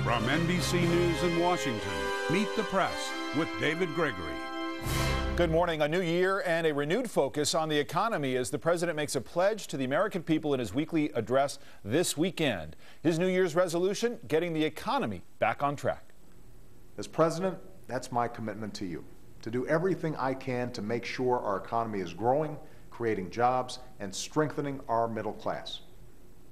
From NBC News in Washington, Meet the Press with David Gregory. Good morning. A new year and a renewed focus on the economy as the president makes a pledge to the American people in his weekly address this weekend. His New Year's resolution, getting the economy back on track. As president, that's my commitment to you, to do everything I can to make sure our economy is growing, creating jobs, and strengthening our middle class.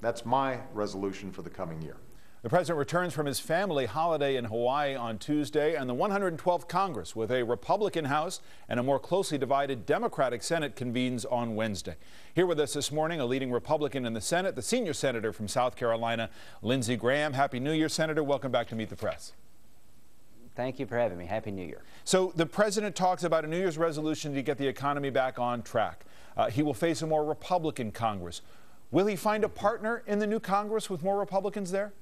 That's my resolution for the coming year. The president returns from his family holiday in Hawaii on Tuesday, and the 112th Congress, with a Republican House and a more closely divided Democratic Senate, convenes on Wednesday. Here with us this morning, a leading Republican in the Senate, the senior senator from South Carolina, Lindsey Graham. Happy New Year, Senator. Welcome back to Meet the Press. Thank you for having me. Happy New Year. So the president talks about a New Year's resolution to get the economy back on track. He will face a more Republican Congress. Will he find a partner in the new Congress with more Republicans there?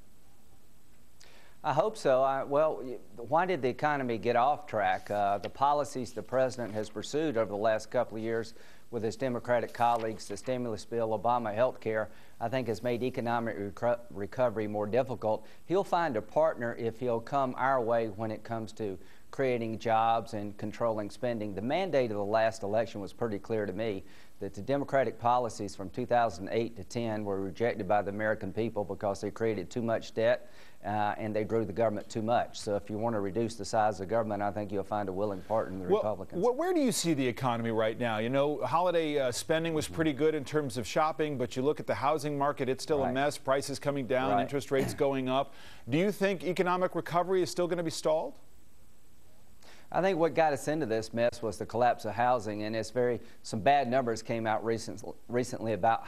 I hope so. Well, why did the economy get off track? The policies the president has pursued over the last couple of years with his Democratic colleagues, the stimulus bill, Obamacare, I think has made economic recovery more difficult. He'll find a partner if he'll come our way when it comes to creating jobs and controlling spending. The mandate of the last election was pretty clear to me, that the Democratic policies from 2008 to 10 were rejected by the American people because they created too much debt and they grew the government too much. So if you want to reduce the size of government, I think you'll find a willing partner in the Republicans. Where do you see the economy right now? You know, holiday spending was pretty good in terms of shopping, but you look at the housing market, it's still a mess. Prices coming down, interest rates going up. Do you think economic recovery is still going to be stalled? I think what got us into this mess was the collapse of housing, and some bad numbers came out recently about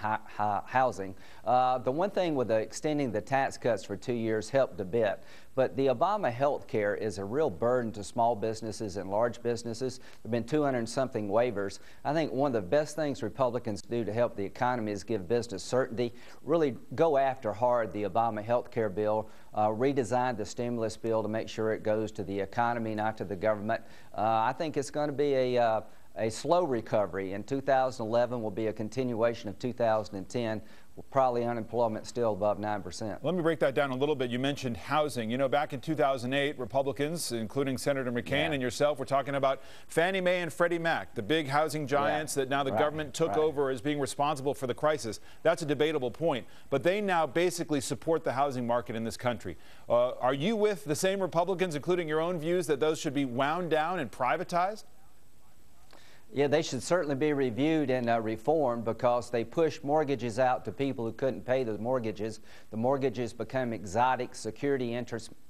housing. The one thing with extending the tax cuts for 2 years helped a bit, but the Obama health care is a real burden to small businesses and large businesses. There have been 200-something waivers. I think one of the best things Republicans do to help the economy is give business certainty, really go after hard the Obama health care bill, redesign the stimulus bill to make sure it goes to the economy, not to the government. I think it's going to be a slow recovery, and 2011 will be a continuation of 2010. Probably unemployment still above 9%. Let me break that down a little bit. You mentioned housing. You know, back in 2008, Republicans, including Senator McCain and yourself, were talking about Fannie Mae and Freddie Mac, the big housing giants that now the government took over as being responsible for the crisis. That's a debatable point. But they now basically support the housing market in this country. Are you with the same Republicans, including your own views, that those should be wound down and privatized? Yeah, they should certainly be reviewed and reformed, because they pushed mortgages out to people who couldn't pay the mortgages. The mortgages became exotic security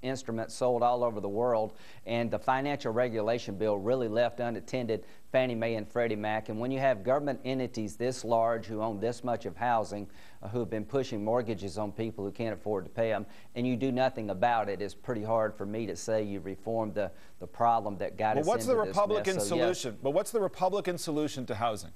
instruments sold all over the world, and the financial regulation bill really left unattended Fannie Mae and Freddie Mac. And when you have government entities this large who own this much of housing, who have been pushing mortgages on people who can't afford to pay them, and you do nothing about it, it's pretty hard for me to say you reformed the problem that got us into this mess. What's the Republican solution? But what's the Republican solution to housing?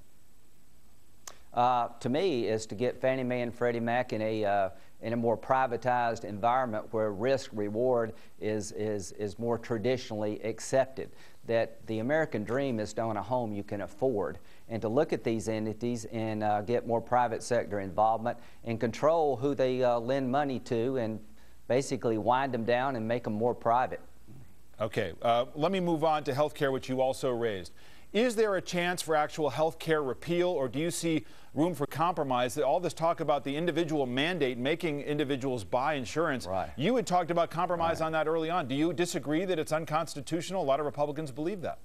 To me, is to get Fannie Mae and Freddie Mac in a more privatized environment where risk-reward is more traditionally accepted. That the American dream is to own a home you can afford, and to look at these entities and get more private sector involvement and control who they lend money to, and basically wind them down and make them more private. Okay, let me move on to health care, which you also raised. Is there a chance for actual health care repeal, or do you see room for compromise? All this talk about the individual mandate, making individuals buy insurance. You had talked about compromise on that early on. Do you disagree that it's unconstitutional? A lot of Republicans believe that.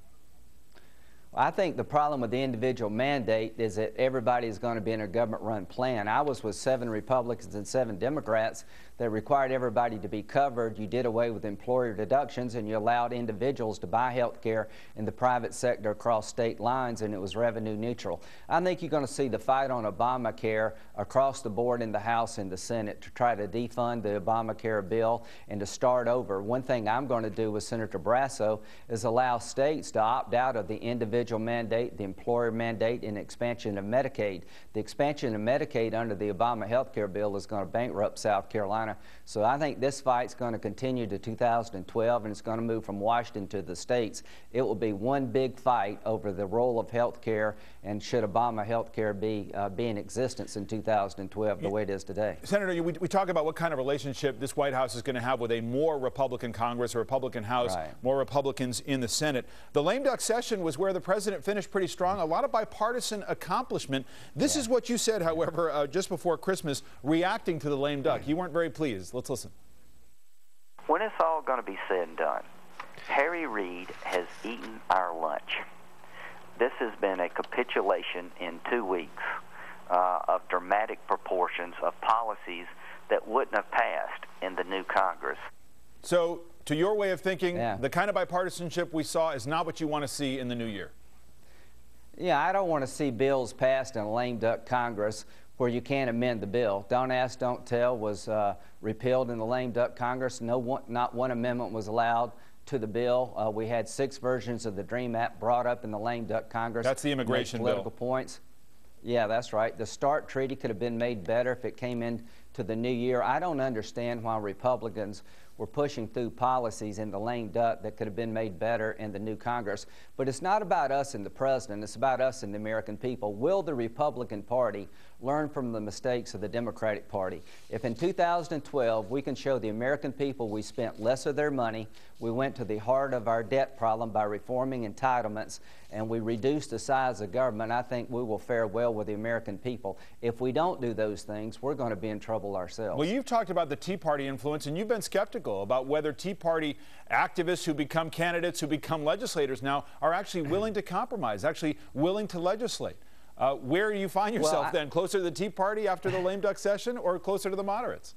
I think the problem with the individual mandate is that everybody is going to be in a government-run plan. I was with 7 Republicans and 7 Democrats that required everybody to be covered. You did away with employer deductions, and you allowed individuals to buy health care in the private sector across state lines, and it was revenue neutral. I think you're going to see the fight on Obamacare across the board in the House and the Senate to try to defund the Obamacare bill and to start over. One thing I'm going to do with Senator Brasso is allow states to opt out of the individual individual mandate, the employer mandate, and expansion of Medicaid. The expansion of Medicaid under the Obama health care bill is going to bankrupt South Carolina. So I think this fight's going to continue to 2012, and it's going to move from Washington to the states. It will be one big fight over the role of health care, and should Obama health care be in existence in 2012 the way it is today. Senator, we talk about what kind of relationship this White House is going to have with a more Republican Congress, a Republican House, right, more Republicans in the Senate. The lame duck session was where the president finished pretty strong, a lot of bipartisan accomplishment. This is what you said, however, just before Christmas, reacting to the lame duck. You weren't very pleased. Let's listen. When it's all going to be said and done, Harry Reid has eaten our lunch. This has been a capitulation in 2 weeks of dramatic proportions of policies that wouldn't have passed in the new Congress. So, to your way of thinking, the kind of bipartisanship we saw is not what you want to see in the new year. Yeah, I don't want to see bills passed in a lame duck Congress where you can't amend the bill. Don't Ask, Don't Tell was repealed in the lame duck Congress. Not one amendment was allowed to the bill. We had 6 versions of the DREAM Act brought up in the lame duck Congress. That's the immigration bill. Political points. Yeah, that's right. The START treaty could have been made better if it came into the new year. I don't understand why Republicans were pushing through policies in the lame duck that could have been made better in the new Congress. But it's not about us and the president. It's about us and the American people. Will the Republican Party learn from the mistakes of the Democratic Party? If in 2012 we can show the American people we spent less of their money, we went to the heart of our debt problem by reforming entitlements, and we reduced the size of government, I think we will fare well with the American people. If we don't do those things, we're going to be in trouble ourselves. Well, you've talked about the Tea Party influence, and you've been skeptical about whether Tea Party activists who become candidates, who become legislators now, are actually willing to compromise, actually willing to legislate. Where do you find yourself then? Closer to the Tea Party after the lame duck session, or closer to the moderates?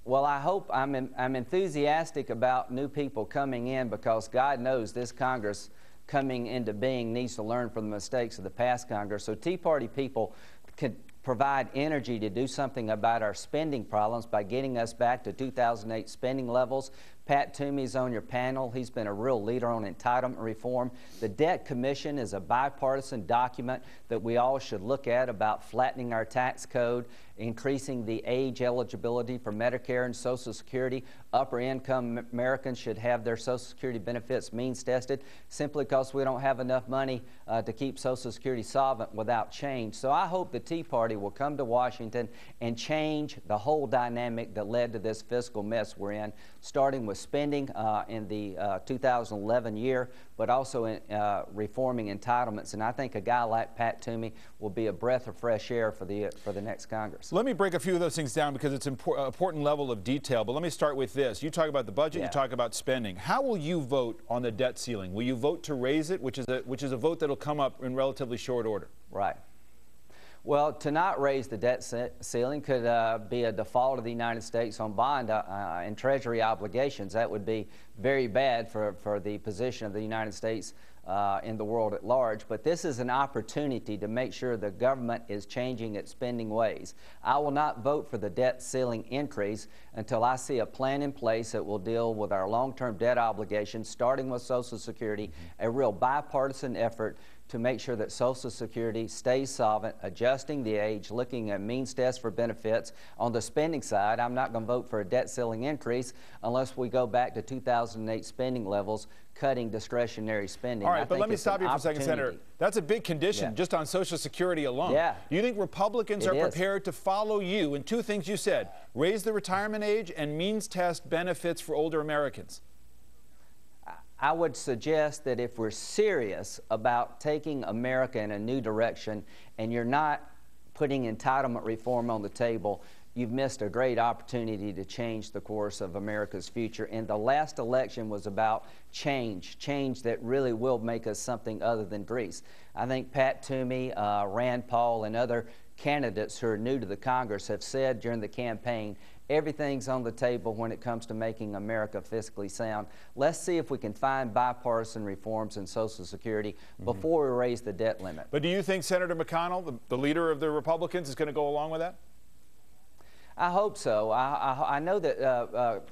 Well, I hope I'm enthusiastic about new people coming in, because God knows this Congress coming into being needs to learn from the mistakes of the past Congress. So Tea Party people can provide energy to do something about our spending problems by getting us back to 2008 spending levels. Pat Toomey's on your panel. He's been a real leader on entitlement reform. The Debt Commission is a bipartisan document that we all should look at about flattening our tax code, increasing the age eligibility for Medicare and Social Security. Upper income Americans should have their Social Security benefits means tested simply because we don't have enough money to keep Social Security solvent without change. So I hope the Tea Party will come to Washington and change the whole dynamic that led to this fiscal mess we're in, starting with spending in the 2011 year, but also in reforming entitlements. And I think a guy like Pat Toomey will be a breath of fresh air for the next Congress. Let me break a few of those things down because it's an important level of detail. But let me start with this. You talk about the budget, you talk about spending. How will you vote on the debt ceiling? Will you vote to raise it, which is a vote that will come up in relatively short order? Right. Well, to not raise the debt ceiling could be a default of the United States on bond and Treasury obligations. That would be very bad for the position of the United States in the world at large. But this is an opportunity to make sure the government is changing its spending ways. I will not vote for the debt ceiling increase until I see a plan in place that will deal with our long-term debt obligations, starting with Social Security, a real bipartisan effort to make sure that Social Security stays solvent, adjusting the age, looking at means tests for benefits. On the spending side, I'm not going to vote for a debt ceiling increase unless we go back to 2008 spending levels, cutting discretionary spending. All right, but let me stop you for a second, Senator. That's a big condition just on Social Security alone. Yeah. Do you think Republicans are prepared to follow you in 2 things you said, raise the retirement age and means test benefits for older Americans? I would suggest that if we're serious about taking America in a new direction and you're not putting entitlement reform on the table, you've missed a great opportunity to change the course of America's future. And the last election was about change that really will make us something other than Greece. I think Pat Toomey, Rand Paul, and other candidates who are new to the Congress have said during the campaign, everything's on the table when it comes to making America fiscally sound. Let's see if we can find bipartisan reforms in Social Security before we raise the debt limit. But do you think Senator McConnell, the leader of the Republicans, is going to go along with that? I hope so. I know that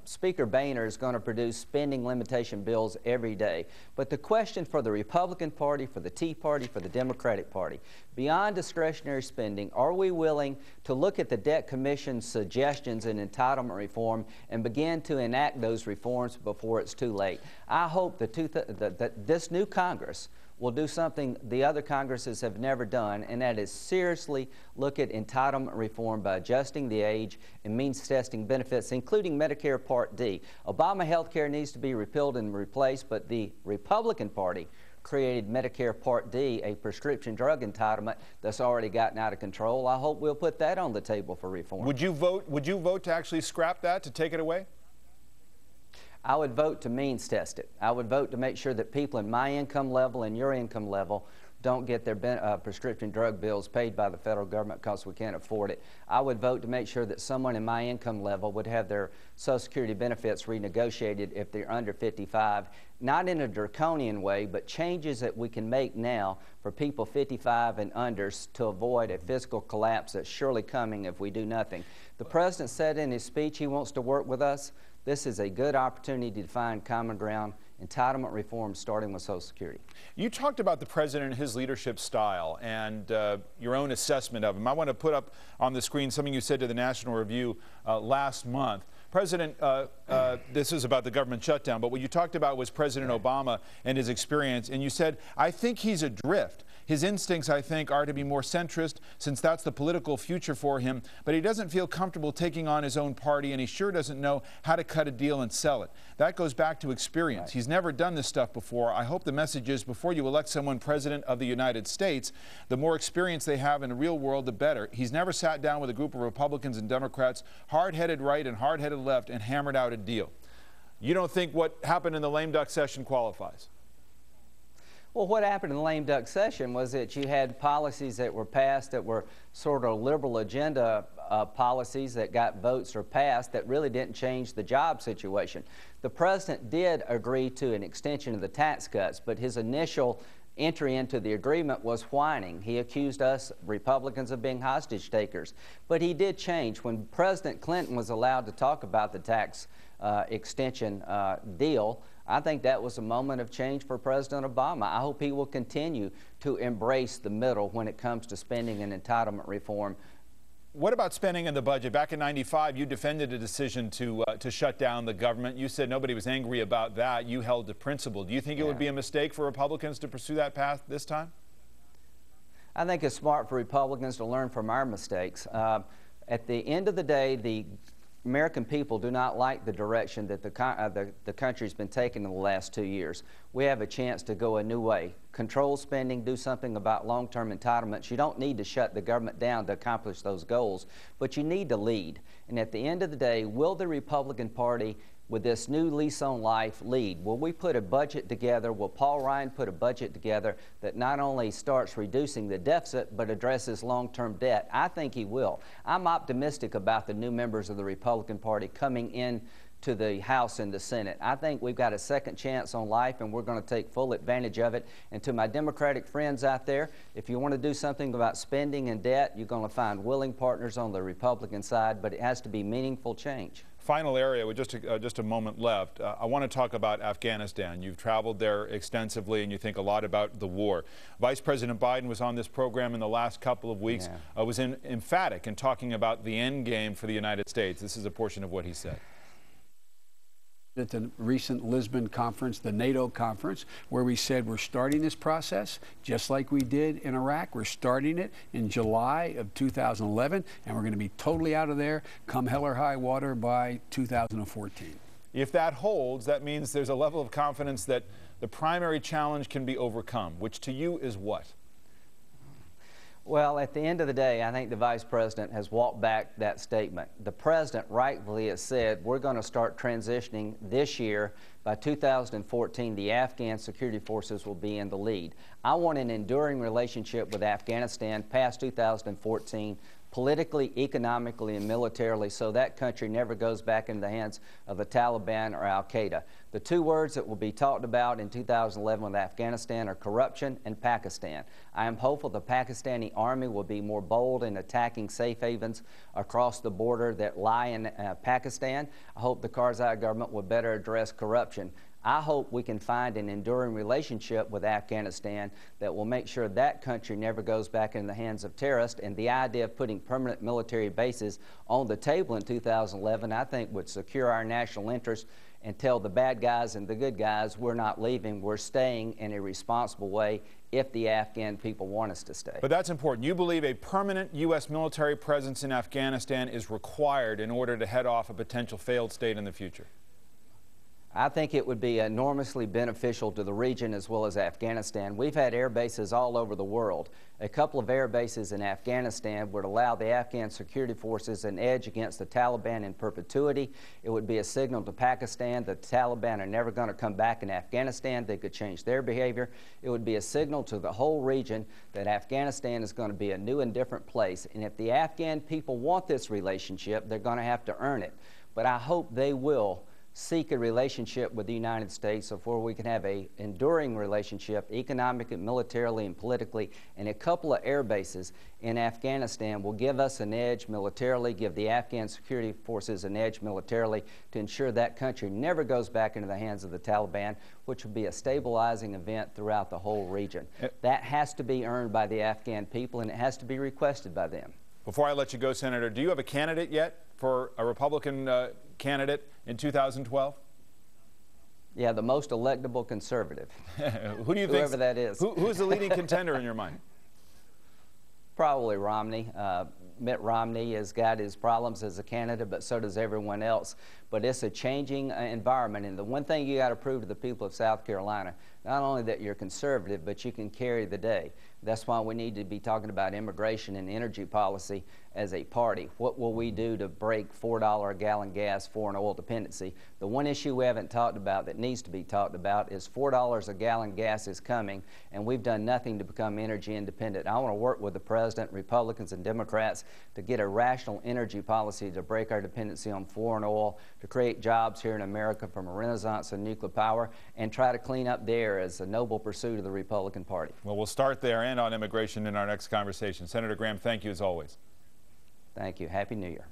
Speaker Boehner is going to produce spending limitation bills every day. But the question for the Republican Party, for the Tea Party, for the Democratic Party, beyond discretionary spending, are we willing to look at the Debt Commission's suggestions in entitlement reform and begin to enact those reforms before it's too late? I hope that this new Congress will do something the other Congresses have never done, and that is seriously look at entitlement reform by adjusting the age and means testing benefits, including Medicare Part D. Obama health care needs to be repealed and replaced, but the Republican Party created Medicare Part D, a prescription drug entitlement that's already gotten out of control. I hope we'll put that on the table for reform. Would you vote to actually scrap that, to take it away? I would vote to means test it. I would vote to make sure that people in my income level and your income level don't get their prescription drug bills paid by the federal government because we can't afford it. I would vote to make sure that someone in my income level would have their Social Security benefits renegotiated if they're under 55, not in a draconian way, but changes that we can make now for people 55 and under to avoid a fiscal collapse that's surely coming if we do nothing. The President said in his speech he wants to work with us. This is a good opportunity to find common ground, entitlement reform starting with Social Security. You talked about the President and his leadership style and your own assessment of him. I want to put up on the screen something you said to the National Review last month. President, this is about the government shutdown, but what you talked about was President Obama and his experience, and you said, I think he's adrift. His instincts, I think, are to be more centrist, since that's the political future for him, but he doesn't feel comfortable taking on his own party, and he sure doesn't know how to cut a deal and sell it. That goes back to experience. Right. He's never done this stuff before. I hope the message is, before you elect someone President of the United States, the more experience they have in the real world, the better. He's never sat down with a group of Republicans and Democrats, hard-headed right and hard-headed left, and hammered out a deal. You don't think what happened in the lame duck session qualifies? Well, what happened in the lame duck session was that you had policies that were passed that were sort of liberal agenda policies that got votes or passed that really didn't change the job situation. The President did agree to an extension of the tax cuts, but his initial entry into the agreement was whining. He accused us Republicans of being hostage takers. But he did change. When President Clinton was allowed to talk about the tax extension deal, I think that was a moment of change for President Obama. I hope he will continue to embrace the middle when it comes to spending and entitlement reform. What about spending in the budget? Back in '95, you defended a decision to shut down the government. You said nobody was angry about that. You held to principle. Do you think it would be a mistake for Republicans to pursue that path this time? I think it's smart for Republicans to learn from our mistakes. At the end of the day, the American people do not like the direction that the country's been taking in the last 2 years. We have a chance to go a new way. Control spending, do something about long-term entitlements. You don't need to shut the government down to accomplish those goals, but you need to lead. And at the end of the day, will the Republican Party, with this new lease on life, lead? Will we put a budget together? Will Paul Ryan put a budget together that not only starts reducing the deficit but addresses long-term debt? I think he will. I'm optimistic about the new members of the Republican Party coming in to the House and the Senate. I think we've got a second chance on life, and we're going to take full advantage of it. And to my Democratic friends out there, if you want to do something about spending and debt, you're going to find willing partners on the Republican side, but it has to be meaningful change. Final area with just a moment left. I want to talk about Afghanistan. You've traveled there extensively and you think a lot about the war. Vice President Biden was on this program in the last couple of weeks, was emphatic in talking about the end game for the United States. This is a portion of what he said. At the recent Lisbon conference, the NATO conference, where we said we're starting this process just like we did in Iraq. We're starting it in July of 2011, and we're going to be totally out of there come hell or high water by 2014. If that holds, that means there's a level of confidence that the primary challenge can be overcome, which to you is what? Well, at the end of the day, I think the Vice President has walked back that statement. The President rightfully has said we're going to start transitioning this year. By 2014, the Afghan security forces will be in the lead. I want an enduring relationship with Afghanistan past 2014. politically, economically, and militarily, so that country never goes back into the hands of the Taliban or al-Qaeda. The two words that will be talked about in 2011 with Afghanistan are corruption and Pakistan. I am hopeful the Pakistani army will be more bold in attacking safe havens across the border that lie in Pakistan. I hope the Karzai government will better address corruption. I hope we can find an enduring relationship with Afghanistan that will make sure that country never goes back in the hands of terrorists. And the idea of putting permanent military bases on the table in 2011, I think, would secure our national interest and tell the bad guys and the good guys we're not leaving, we're staying in a responsible way if the Afghan people want us to stay. But that's important. You believe a permanent U.S. military presence in Afghanistan is required in order to head off a potential failed state in the future? I think it would be enormously beneficial to the region as well as Afghanistan. We've had air bases all over the world. A couple of air bases in Afghanistan would allow the Afghan security forces an edge against the Taliban in perpetuity. It would be a signal to Pakistan that the Taliban are never going to come back in Afghanistan. They could change their behavior. It would be a signal to the whole region that Afghanistan is going to be a new and different place. And if the Afghan people want this relationship, they're going to have to earn it. But I hope they will seek a relationship with the United States of where we can have an enduring relationship economically, militarily, and politically, and a couple of air bases in Afghanistan will give us an edge militarily, give the Afghan security forces an edge militarily to ensure that country never goes back into the hands of the Taliban, which will be a stabilizing event throughout the whole region. That has to be earned by the Afghan people, and it has to be requested by them. Before I let you go, Senator, do you have a candidate yet for a Republican candidate in 2012? Yeah, the most electable conservative. Who do you think? Whoever that is. Who's the leading contender in your mind? Probably Romney. Mitt Romney has got his problems as a candidate, but so does everyone else. But it's a changing environment, and the one thing you got to prove to the people of South Carolina, not only that you're conservative, but you can carry the day. That's why we need to be talking about immigration and energy policy as a party. What will we do to break $4 a gallon gas, foreign oil dependency? The one issue we haven't talked about that needs to be talked about is $4 a gallon gas is coming, and we've done nothing to become energy independent. I want to work with the President, Republicans, and Democrats to get a rational energy policy to break our dependency on foreign oil, to create jobs here in America from a renaissance of nuclear power, and try to clean up the air as a noble pursuit of the Republican Party. Well, we'll start there and on immigration in our next conversation. Senator Graham, thank you as always. Thank you. Happy New Year.